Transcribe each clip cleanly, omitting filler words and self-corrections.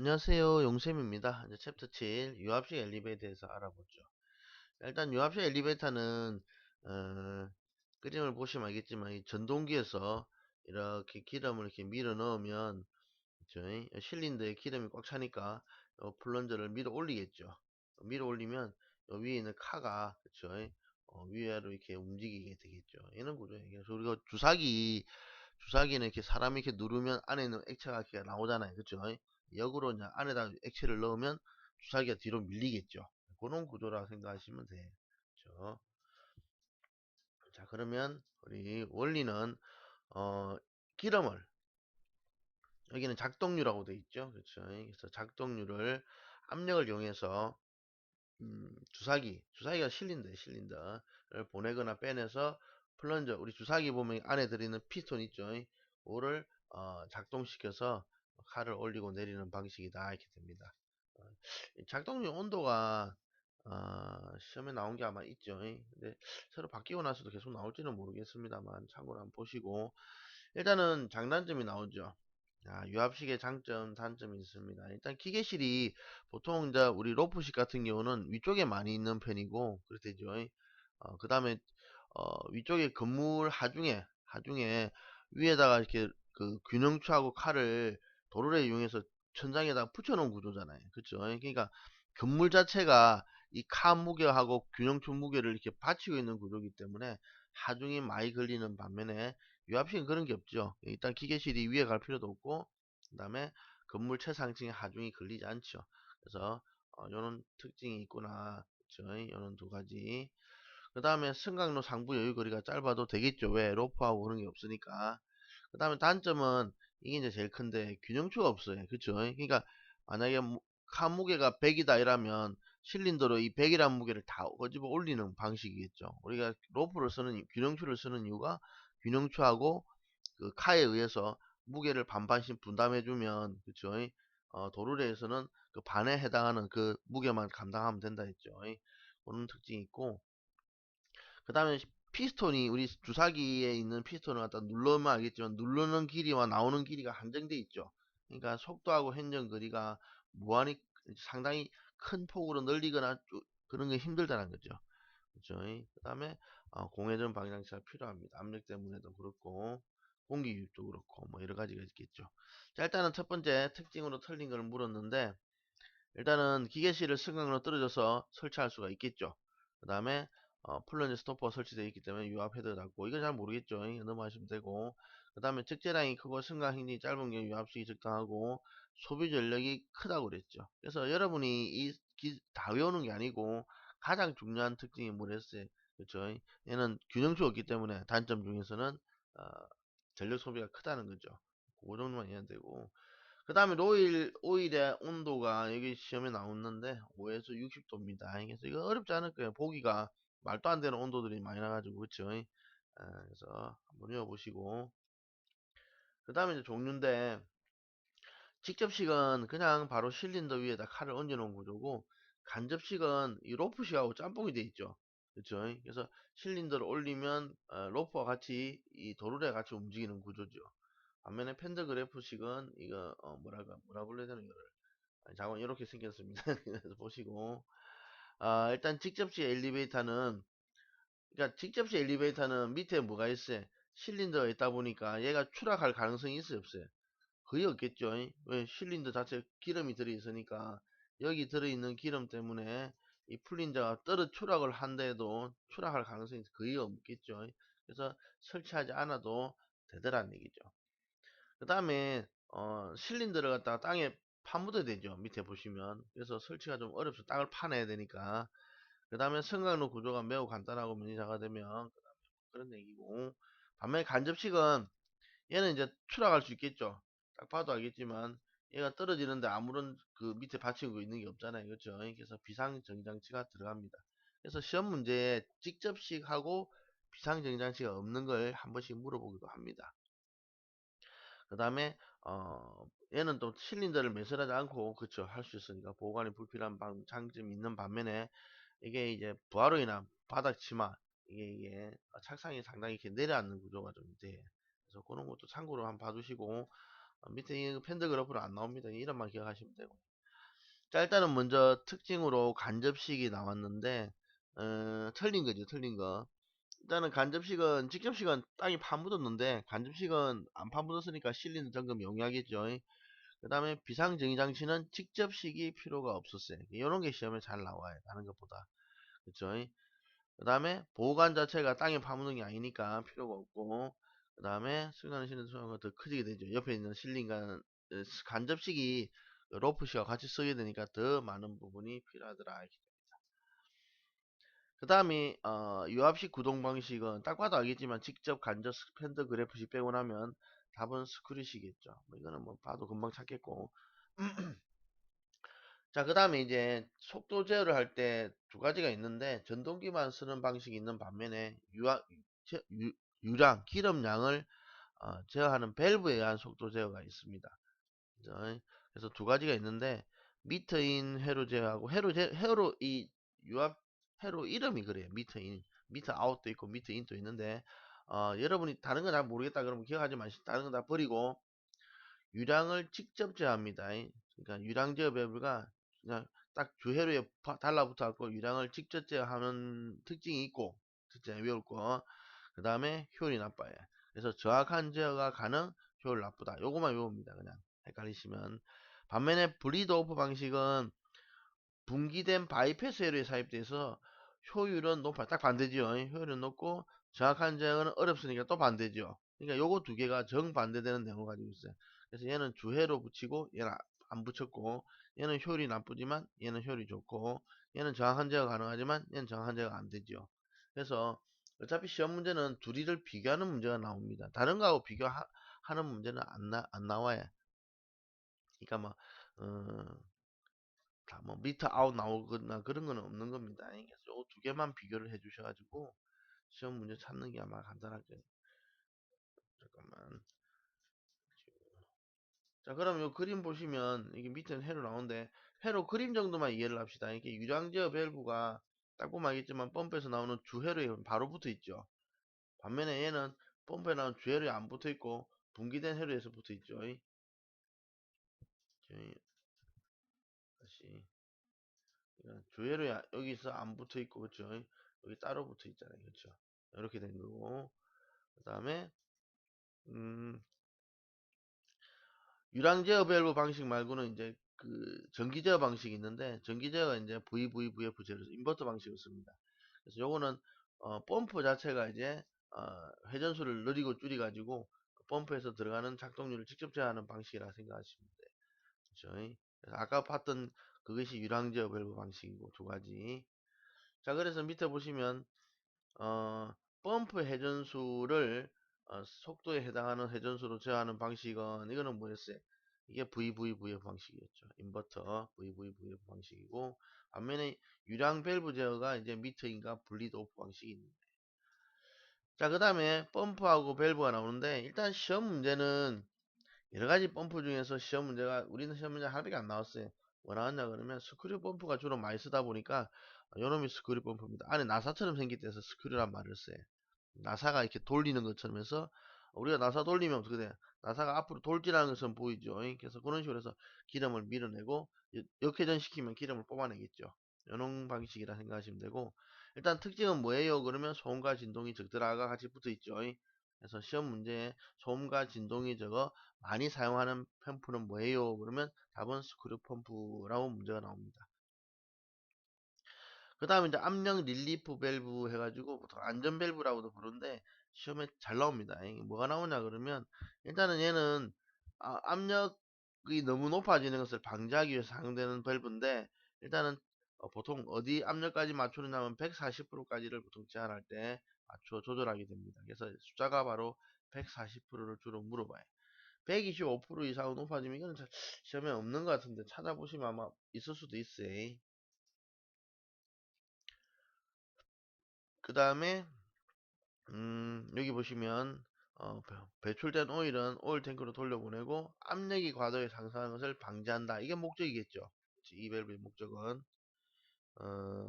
안녕하세요. 용쌤입니다. 이제 챕터 7 유압식 엘리베이터에서 알아보죠. 일단 유압식 엘리베이터는 그림을 보시면 알겠지만 이 전동기에서 이렇게 기름을 이렇게 밀어 넣으면 그죠? 실린더에 기름이 꽉 차니까 플런저를 밀어 올리겠죠. 밀어 올리면 위에 있는 카가 그죠? 위아래로 이렇게 움직이게 되겠죠. 이런 구조예요. 그래서 우리가 주사기는 이렇게 사람이 이렇게 누르면 안에 있는 액체가 이렇게 나오잖아요. 그죠? 역으로 이제 안에다 액체를 넣으면 주사기가 뒤로 밀리겠죠. 그런 구조라 생각하시면 돼요. 그죠? 자, 그러면 우리 원리는 어, 기름을 여기는 작동류라고 되어 있죠. 그렇죠? 그래서 작동류를 압력을 이용해서 주사기가 실린더를 보내거나 빼내서 플런저, 우리 주사기 보면 안에 들어있는 피스톤 있죠. 그거를 작동시켜서 칼을 올리고 내리는 방식이다 이렇게 됩니다. 작동용 온도가 시험에 나온 게 아마 있죠. 근데 새로 바뀌고 나서도 계속 나올지는 모르겠습니다만 참고로 한번 보시고 일단은 장단점이 나오죠. 유압식의 장점, 단점이 있습니다. 일단 기계실이 보통 이제 우리 로프식 같은 경우는 위쪽에 많이 있는 편이고 그렇대죠. 그 다음에 위쪽에 건물 하중에 위에다가 이렇게 그 균형추하고 칼을 도르래 이용해서 천장에다 붙여놓은 구조잖아요. 그렇죠? 그러니까 건물 자체가 이 칸 무게하고 균형추 무게를 이렇게 받치고 있는 구조이기 때문에 하중이 많이 걸리는 반면에 유압식은 그런 게 없죠. 일단 기계실이 위에 갈 필요도 없고 그 다음에 건물 최상층에 하중이 걸리지 않죠. 그래서 요런 특징이 있구나. 그렇죠? 요런 두 가지. 그 다음에 승강로 상부 여유거리가 짧아도 되겠죠. 왜? 로프하고 그런 게 없으니까. 그 다음에 단점은 이게 이제 제일 큰데 균형추가 없어요. 그쵸? 그러니까 만약에 칸 무게가 100이다 이러면 실린더로 이 100이라는 무게를 다 꼬집어 올리는 방식이겠죠. 우리가 로프를 쓰는 균형추를 쓰는 이유가 균형추하고 그 카에 의해서 무게를 반반씩 분담해주면 그쵸? 도르래에서는 그 반에 해당하는 그 무게만 감당하면 된다 했죠. 그런 특징이 있고 그 다음에 피스톤이 우리 주사기에 있는 피스톤을 갖다 눌러면 알겠지만 누르는 길이와 나오는 길이가 한정돼 있죠. 그러니까 속도하고 행정 거리가 무한히 상당히 큰 폭으로 늘리거나 그런 게 힘들다는 거죠. 그렇죠. 그 다음에 공회전 방향치가 필요합니다. 압력 때문에도 그렇고 공기 유입도 그렇고 뭐 여러 가지가 있겠죠. 자, 일단은 첫 번째 특징으로 틀린 걸 물었는데 일단은 기계실을 승강으로 떨어져서 설치할 수가 있겠죠. 그 다음에 플런지 스토퍼가 설치되어 있기 때문에 유압 헤드 닫고 이건 잘 모르겠죠. 이거 넘어가시면 되고 그 다음에 적재량이 크고 승강 힘이 짧은 경우 유압식이 적당하고 소비 전력이 크다고 그랬죠. 그래서 여러분이 다 외우는 게 아니고 가장 중요한 특징이 뭐랬어요. 그렇죠. 얘는 균형추가 없기 때문에 단점 중에서는 어, 전력 소비가 크다는 거죠. 그 정도만 이해하면 되고 그 다음에 오일의 온도가 여기 시험에 나오는데 5에서 60도입니다. 그래서 이거 어렵지 않을 거예요. 보기가 말도 안 되는 온도들이 많이 나가지고 그렇죠. 그래서 한번 외워보시고 그 다음에 이제 종류인데 직접식은 그냥 바로 실린더 위에다 칼을 얹어 놓은 구조고 간접식은 이 로프식하고 짬뽕이 돼 있죠. 그렇죠. 그래서 실린더를 올리면 로프와 같이 이 도르래 같이 움직이는 구조죠. 반면에 펜더그래프식은 이거 뭐라 불러야 되는 거를 자원 이렇게 생겼습니다. 그래서 보시고 일단 직접식 엘리베이터는 그러니까 직접식 엘리베이터는 밑에 뭐가 있어요? 실린더가 있다 보니까 얘가 추락할 가능성이 있어요, 없어요? 거의 없겠죠. 왜 실린더 자체 기름이 들어있으니까 여기 들어있는 기름 때문에 이 풀린저가 떨어 추락을 한데도 추락할 가능성이 거의 없겠죠. 그래서 설치하지 않아도 되더란 얘기죠. 그 다음에 실린더를 갖다가 땅에 파묻어야 되죠. 밑에 보시면. 그래서 설치가 좀 어렵죠. 땅을 파내야 되니까. 그 다음에 승강로 구조가 매우 간단하고 민의자가 되면 그다음에 그런 얘기고 반면에 간접식은 얘는 이제 추락할 수 있겠죠. 딱 봐도 알겠지만 얘가 떨어지는데 아무런 그 밑에 받치고 있는 게 없잖아요. 그렇죠? 그래서 비상정장치가 들어갑니다. 그래서 시험 문제에 직접식하고 비상정장치가 없는 걸 한 번씩 물어보기도 합니다. 그 다음에 얘는 또 실린더를 매설하지 않고 그쵸 할 수 있으니까 보관이 불필요한 장점이 있는 반면에 이게 이제 부하로 인한 바닥 치마 이게 착상이 상당히 이렇게 내려앉는 구조가 좀 돼. 그래서 그런 것도 참고로 한번 봐두시고 밑에 이 팬더그래프로 안 나옵니다. 이름만 기억하시면 되고. 자, 일단은 먼저 특징으로 간접식이 나왔는데 틀린 거죠. 틀린 거. 일단은 간접식은, 직접식은 땅이 파묻었는데 간접식은 안 파묻었으니까 실리는 점검 용이하겠죠. 그 다음에 비상정의장치는 직접식이 필요가 없었어요. 이런 게 시험에 잘 나와요. 다른 것보다. 그쵸? 그 다음에 보호관 자체가 땅에 파묻는 게 아니니까 필요가 없고, 그 다음에 수행하는 실는 수행가 더 커지게 되죠. 옆에 있는 실린간 간접식이 로프식과 같이 쓰게 되니까 더 많은 부분이 필요하더라. 그 다음에 유압식 구동 방식은 딱 봐도 알겠지만 직접 간접 팬더 그래프식 빼고 나면 답은 스크류식이겠죠. 뭐 이거는 뭐 봐도 금방 찾겠고. 자, 그 다음에 이제 속도 제어를 할 때 두 가지가 있는데 전동기만 쓰는 방식이 있는 반면에 유량, 기름량을 제어하는 밸브에 의한 속도 제어가 있습니다. 그래서 두 가지가 있는데 미터인 회로 제어하고 회로 이 유압 회로 이름이 그래요. 미터인, 미터 아웃도 있고 미터 인도 있는데 여러분이 다른 건 잘 모르겠다 그러면 기억하지 마시고 다른 건 다 버리고 유량을 직접 제어합니다. 그러니까 유량 제어 밸브가 그냥 딱 주회로에 달라붙어 갖고 유량을 직접 제어하는 특징이 있고 특징이 외울 거. 그 다음에 효율이 나빠요. 그래서 정확한 제어가 가능, 효율 나쁘다. 요거만 외웁니다. 그냥 헷갈리시면. 반면에 블리드 오프 방식은 분기된 바이패스 회로에 삽입돼서 효율은 높아. 딱 반대죠. 효율은 높고 정확한 제어는 어렵으니까 또 반대죠. 그러니까 요거 두 개가 정반대되는 내용을 가지고 있어요. 그래서 얘는 주회로 붙이고 얘는 안 붙였고, 얘는 효율이 나쁘지만 얘는 효율이 좋고, 얘는 정확한 제어가 가능하지만 얘는 정확한 제어가 안 되죠. 그래서 어차피 시험 문제는 둘이를 비교하는 문제가 나옵니다. 다른 거하고 비교하는 문제는 안 나와요. 그러니까 뭐 다 뭐 미터 아웃 나오거나 그런 거는 없는 겁니다. 그래서 요두 개만 비교를 해 주셔가지고 시험 문제 찾는 게 아마 간단할 거예요. 잠깐만. 자, 그럼 요 그림 보시면 이게 밑에는 회로 나오는데 회로 그림 정도만 이해를 합시다. 이게 유량제어 밸브가 딱 보면 알겠지만 펌프에서 나오는 주회로에 바로 붙어 있죠. 반면에 얘는 펌프에 나오는 주회로에 안 붙어 있고 분기된 회로에서 붙어 있죠. 다시 주회로에 여기서 안 붙어 있고 그렇죠. 여기 따로 붙어 있잖아요. 그렇죠. 이렇게 된 거고. 그 다음에 유랑 제어 밸브 방식 말고는 이제 그 전기 제어 방식이 있는데 전기 제어가 이제 VVVF 제어에서 인버터 방식을 씁니다. 그래서 요거는 펌프 자체가 이제 회전수를 느리고 줄이 가지고 펌프에서 들어가는 작동률을 직접 제어하는 방식이라 생각하시면 돼요. 그렇죠? 그래서 아까 봤던 그것이 유랑 제어 밸브 방식이고 두 가지. 자, 그래서 밑에 보시면 어, 펌프 회전수를 속도에 해당하는 회전수로 제어하는 방식은 이거는 뭐였어요? 이게 VVVF 방식이었죠. 인버터 VVVF 방식이고 반면에 유량 밸브 제어가 이제 미터인가 분리드 오프 방식입니다. 자, 그 다음에 펌프하고 밸브가 나오는데 일단 시험 문제는 여러가지 펌프 중에서 시험 문제가 우리는 시험 문제 하나밖에 안 나왔어요. 뭐 나왔냐 그러면 스크류 펌프가 주로 많이 쓰다 보니까 요놈이 스크류 펌프입니다. 안에 나사처럼 생겼대서 스크류란 말을 써요. 나사가 이렇게 돌리는 것처럼 해서 우리가 나사 돌리면 어떻게 돼? 나사가 앞으로 돌진하는 것은 보이죠. 그래서 그런 식으로 해서 기름을 밀어내고 역회전 시키면 기름을 뽑아내겠죠. 이런 방식이라 생각하시면 되고 일단 특징은 뭐예요? 그러면 소음과 진동이 적더라가 같이 붙어 있죠. 그래서 시험 문제에 소음과 진동이 적어 많이 사용하는 펌프는 뭐예요? 그러면 답은 스크류 펌프라고 문제가 나옵니다. 그 다음에 이제 압력 릴리프 밸브 해가지고 보통 안전 밸브라고도 부르는데 시험에 잘 나옵니다. 이게 뭐가 나오냐 그러면 일단은 얘는 압력이 너무 높아지는 것을 방지하기 위해서 사용되는 밸브인데 일단은 보통 어디 압력까지 맞추느냐면 140%까지를 보통 제한할 때 맞춰 조절하게 됩니다. 그래서 숫자가 바로 140%를 주로 물어봐요. 125% 이상 높아지면 이거는 시험에 없는 것 같은데 찾아보시면 아마 있을 수도 있어요. 그 다음에 여기 보시면 배출된 오일은 오일 탱크로 돌려보내고 압력이 과도히 상승하는 것을 방지한다. 이게 목적이겠죠. 이 밸브의 목적은 어,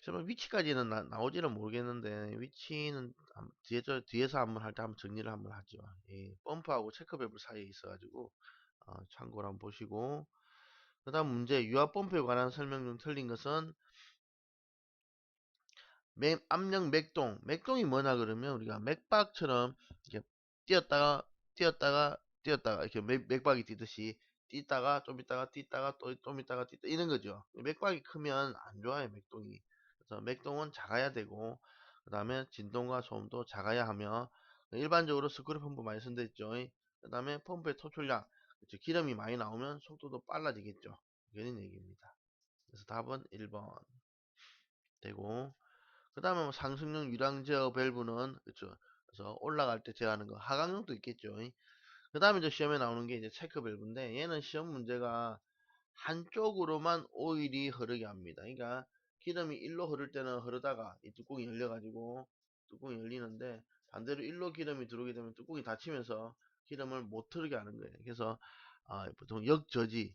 정말 위치까지는 나오지는 모르겠는데 위치는 뒤에서 한번 할 때 한번 정리를 한번 하죠. 이 펌프하고 체크 밸브 사이에 있어가지고 참고로 한번 보시고 그 다음 문제 유압 펌프에 관한 설명 중 틀린 것은 압력 맥동이 뭐냐 그러면 우리가 맥박처럼 이렇게 뛰었다가 뛰었다가 이렇게 맥박이 뛰듯이 뛰다가 좀 있다가 뛰다가 또 좀 있다가 뛰다 이런 거죠. 맥박이 크면 안 좋아요 맥동이. 그래서 맥동은 작아야 되고 그 다음에 진동과 소음도 작아야 하며 일반적으로 스크류 펌프 많이 쓴 데 있죠. 그 다음에 펌프의 토출량 그렇죠. 기름이 많이 나오면 속도도 빨라지겠죠. 이런 얘기입니다. 그래서 답은 1번 되고 그 다음에 뭐 상승용 유량 제어 밸브는 그렇죠. 그래서 올라갈 때 제어하는 거 하강용도 있겠죠. 그 다음에 이제 시험에 나오는 게 이제 체크 밸브인데 얘는 시험 문제가 한쪽으로만 오일이 흐르게 합니다. 그러니까 기름이 일로 흐를 때는 흐르다가 이 뚜껑이 열려가지고 뚜껑이 열리는데 반대로 일로 기름이 들어오게 되면 뚜껑이 닫히면서 기름을 못 흐르게 하는 거예요. 그래서 보통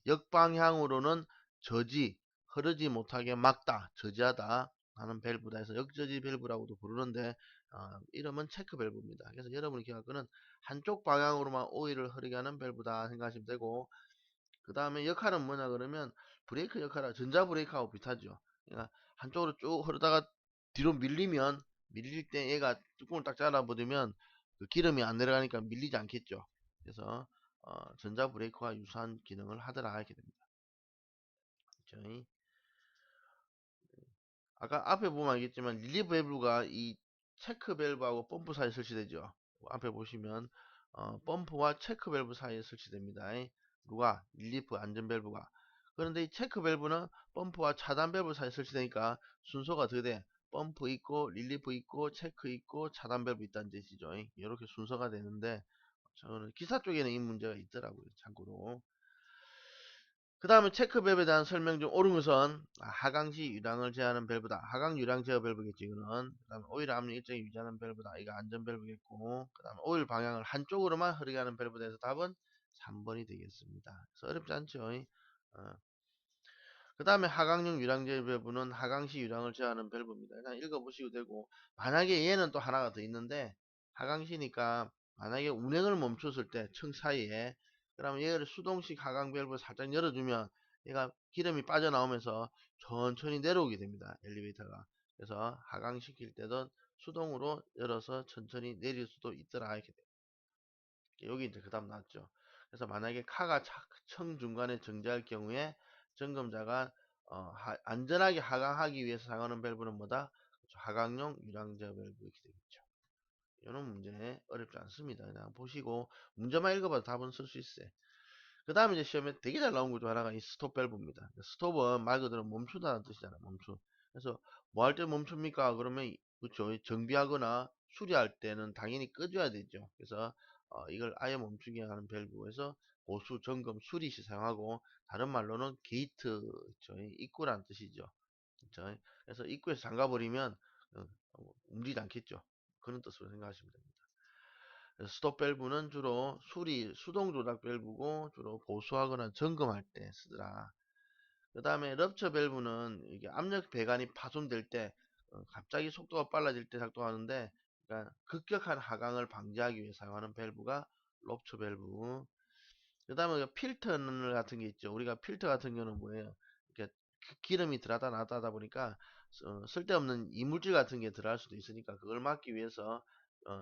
역방향으로는 저지 흐르지 못하게 막다 저지하다 하는 밸브다 해서 역저지 밸브라고도 부르는데 이름은 체크 밸브입니다. 그래서 여러분이 기억할 거는 한쪽 방향으로만 오일을 흐르게 하는 밸브다 생각하시면 되고 그 다음에 역할은 뭐냐 그러면 브레이크 역할은 전자 브레이크하고 비슷하죠. 그러니까 한쪽으로 쭉 흐르다가 뒤로 밀릴 때 얘가 뚜껑을 딱 잘라버리면 그 기름이 안 내려가니까 밀리지 않겠죠. 그래서 전자 브레이크와 유사한 기능을 하더라 이렇게 됩니다. 그렇죠? 아까 앞에 보면 알겠지만 릴리브 밸브가 이 체크 밸브하고 펌프 사이에 설치되죠. 앞에 보시면 펌프와 체크 밸브 사이에 설치됩니다. 누가? 릴리프 안전 밸브가. 그런데 이 체크 밸브는 펌프와 차단 밸브 사이에 설치되니까 순서가 어떻게 돼? 펌프 있고 릴리프 있고 체크 있고 차단 밸브 있다는 뜻이죠. 이렇게 순서가 되는데 저는 기사 쪽에는 이 문제가 있더라고요. 참고로. 그 다음에 체크 밸브에 대한 설명 중 옳은 것은 하강시 유량을 제하는 밸브다. 하강 유량 제어 밸브겠지 이거는. 그 다음에 오일 압력 일정히 유지하는 밸브다. 이거 안전 밸브겠고 그 다음에 오일 방향을 한쪽으로만 흐르게 하는 밸브에 대해서 답은 3번이 되겠습니다. 그래서 어렵지 않죠. 어. 그 다음에 하강용 유량제 밸브는 하강시 유량을 제하는 밸브입니다. 그냥 읽어보시고 되고 만약에 얘는 또 하나가 더 있는데 하강시니까 만약에 운행을 멈췄을 때 층 사이에 그러면 얘를 수동식 하강 밸브 살짝 열어주면 얘가 기름이 빠져나오면서 천천히 내려오게 됩니다. 엘리베이터가. 그래서 하강시킬 때도 수동으로 열어서 천천히 내릴 수도 있더라 이렇게 돼요. 여기 이제 그 다음 나왔죠. 그래서 만약에 카가 청 중간에 정지할 경우에 점검자가 안전하게 하강하기 위해서 사용하는 밸브는 뭐다? 그렇죠. 하강용 유량제 밸브 이렇게 되겠죠. 이런 문제 어렵지 않습니다. 그냥 보시고 문제만 읽어봐도 답은 쓸 수 있어요. 그 다음에 이제 시험에 되게 잘 나온 것 중 하나가 이 스톱 밸브입니다. 스톱은 말 그대로 멈추다는 뜻이잖아요. 멈추. 그래서 뭐 할 때 멈춥니까? 그러면 그렇죠. 정비하거나 수리할 때는 당연히 꺼줘야 되죠. 그래서 이걸 아예 멈추게 하는 밸브에서 보수, 점검, 수리 시 사용하고 다른 말로는 게이트, 그렇죠. 입구란 뜻이죠. 그렇죠. 그래서 입구에서 잠가버리면 움직이지 않겠죠. 그런 뜻으로 생각하시면 됩니다. 스톱 밸브는 주로 수동 조작 밸브고 주로 보수하거나 점검할 때 쓰더라. 그 다음에 럽처 밸브는 이게 압력 배관이 파손될 때 갑자기 속도가 빨라질 때 작동하는데 그러니까 급격한 하강을 방지하기 위해 사용하는 밸브가 럽처 밸브. 그 다음에 필터 같은 게 있죠. 우리가 필터 같은 경우는 뭐예요? 이렇게 기름이 들어가다 나왔다 하다 보니까 쓸데없는 이물질 같은 게 들어갈 수도 있으니까 그걸 막기 위해서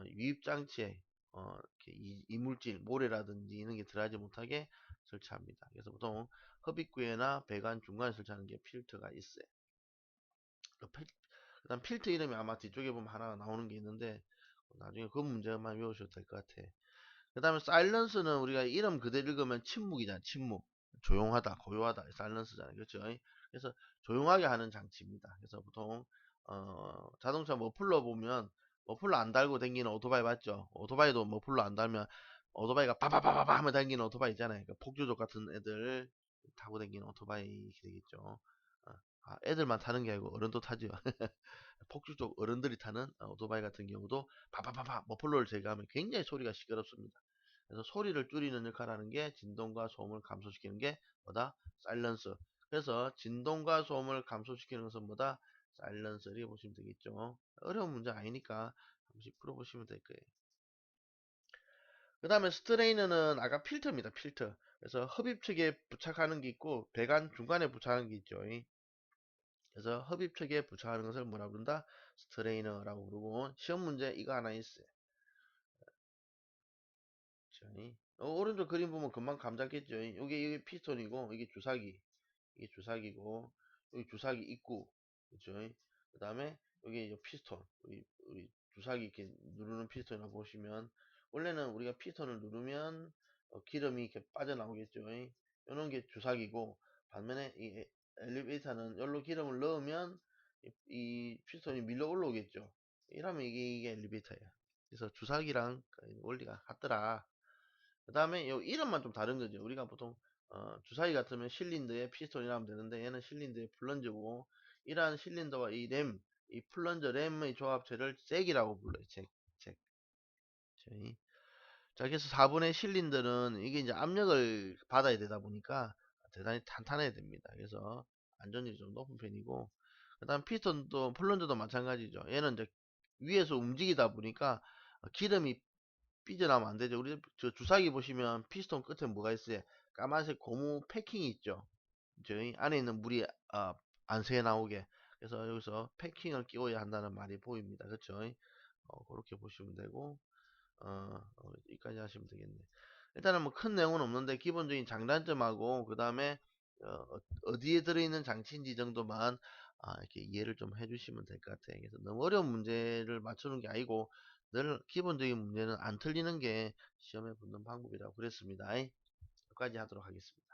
유입 장치에 이렇게 이물질, 모래라든지 이런 게 들어가지 못하게 설치합니다. 그래서 보통 흡입구에나 배관 중간에 설치하는 게 필터가 있어요. 그다음 필터 이름이 아마 뒤쪽에 보면 하나 나오는 게 있는데 나중에 그 문제만 외우셔도 될 것 같아. 그 다음에 사일런스는 우리가 이름 그대로 읽으면 침묵이잖아. 침묵. 조용하다, 고요하다. 사일런스잖아요. 그렇죠? 그래서 조용하게 하는 장치입니다. 그래서 보통 자동차 머플러 보면 머플러 안 달고 다니는 오토바이 맞죠? 오토바이도 머플러 안 달면 오토바이가 바바바바바 하면 다니는 오토바이 있잖아요. 그러니까 폭주족 같은 애들 타고 다니는 오토바이 되겠죠. 애들만 타는 게 아니고 어른도 타죠. 폭주족 어른들이 타는 오토바이 같은 경우도 바바바바 머플러를 제거하면 굉장히 소리가 시끄럽습니다. 그래서 소리를 줄이는 역할을 하는 게 진동과 소음을 감소시키는 게 뭐다? 사일런스. 그래서 진동과 소음을 감소시키는 것은 뭐다? 사일런서 이렇게 보시면 되겠죠. 어려운 문제 아니니까 한 번씩 풀어보시면 될 거예요. 그 다음에 스트레이너는 아까 필터입니다. 필터. 그래서 흡입 측에 부착하는 게 있고 배관 중간에 부착하는 게 있죠. 그래서 흡입 측에 부착하는 것을 뭐라 부른다? 스트레이너라고 부르고 시험 문제 이거 하나 있어요. 오른쪽 그림 보면 금방 감 잡겠죠. 이게 피스톤이고 이게 주사기. 이게 주사기고 여기 주사기 입구. 그죠? 그 다음에 여기 이제 피스톤. 우리 주사기 이렇게 누르는 피스톤이라고 보시면 원래는 우리가 피스톤을 누르면 기름이 이렇게 빠져나오겠죠. 이런 게 주사기고 반면에 이 엘리베이터는 여기로 기름을 넣으면 이 피스톤이 밀려 올라오겠죠. 이러면 이게 엘리베이터예요. 그래서 주사기랑 원리가 같더라. 그 다음에 요 이름만 좀 다른 거죠. 우리가 보통 주사위 같으면 실린더에 피스톤이라 하면 되는데 얘는 실린더의 플런저고 이러한 실린더와 이 램, 이 플런저 램의 조합체를 잭이라고 불러요. 잭. 저희. 자, 그래서 4분의 실린더는 이게 이제 압력을 받아야 되다 보니까 대단히 탄탄해야 됩니다. 그래서 안전율이 좀 높은 편이고 그 다음 피스톤도 플런저도 마찬가지죠. 얘는 이제 위에서 움직이다 보니까 기름이 삐져나오면 안 되죠. 우리 저 주사기 보시면 피스톤 끝에 뭐가 있어요? 까만색 고무 패킹이 있죠. 저희 안에 있는 물이 안 새어 나오게. 그래서 여기서 패킹을 끼워야 한다는 말이 보입니다. 그렇죠? 그렇게 보시면 되고 여기까지 하시면 되겠네. 일단은 뭐 큰 내용은 없는데 기본적인 장단점하고 그 다음에 어디에 들어있는 장치인지 정도만 이렇게 이해를 좀 해주시면 될 것 같아요. 그래서 너무 어려운 문제를 맞추는 게 아니고 늘 기본적인 문제는 안 틀리는 게 시험에 붙는 방법이라고 그랬습니다. 여기까지 하도록 하겠습니다.